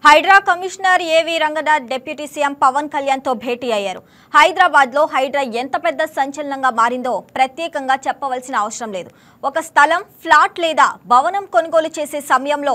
Hydraa commissioner A V Ranganath deputy CM Pawan Kalyan తో భేటీ అయ్యారు. హైదరాబాద్ లో హైడ్రా ఎంత పెద్ద సంచలనంగా మారిందో ప్రత్యేకంగా చెప్పవలసిన అవసరం లేదు. ఒక స్థలం, ఫ్లాట్ లేదా భవనం కొనుగోలు చేసే సమయంలో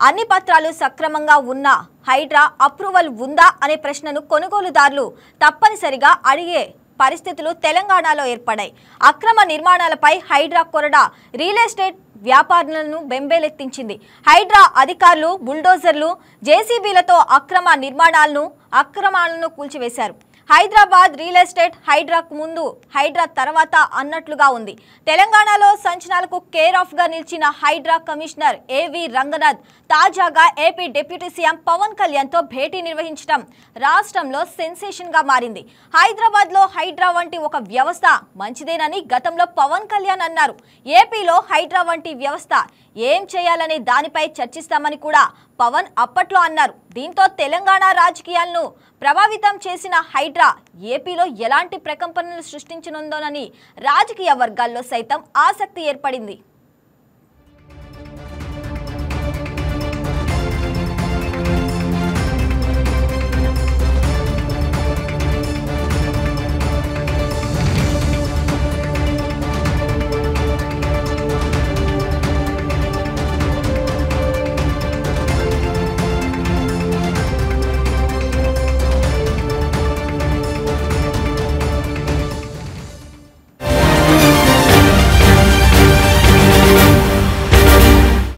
అన్ని పత్రాలు సక్రమంగా ఉన్నా హైడ్రా అప్రూవల్ ఉందా అనే ప్రశ్నను కొనుగోలుదారులు తప్పనిసరిగా అడిగే పరిస్థితులు తెలంగాణలో ఏర్పడాయి. అక్రమ నిర్మాణాలపై హైడ్రా కొరడా రియల్ ఎస్టేట్ వ్యాపారులను బెంబేలెత్తించింది. హైడ్రా అధికారులు బుల్డోజర్లు, జేసీబీలతో అక్రమాలను కూల్చివేశారు. హైదరాబాద్ రియల్ ఎస్టేట్ హైడ్రాకు ముందు, హైడ్రా తర్వాత అన్నట్లుగా ఉంది. తెలంగాణలో సంచలనాలకు కేర్ ఆఫ్ గా నిలిచిన హైడ్రా కమిషనర్ ఏవి రంగనాథ్ తాజాగా AP deputy CM Pawan Kalyan తో భేటీ నిర్వహించడం రాష్ట్రంలో సెన్సేషన్ గా మారింది. హైదరాబాద్ లో హైడ్రా వంటి ఒక వ్యవస్థ మంచిదేనని గతంలో పవన్ కళ్యాణ్ అన్నారు. ఏపీలో హైడ్రా వంటి వ్యవస్థ ఏం చేయాలనే దానిపై చర్చిస్తామని కూడా పవన్ అప్పట్లో అన్నారు. దీంతో తెలంగాణ రాజకీయాలను ప్రభావితం చేసిన హైడ్రా ఏపీలో ఎలాంటి ప్రకంపనలు సృష్టించనుందోనని రాజకీయ వర్గాల్లో సైతం ఆసక్తి ఏర్పడింది.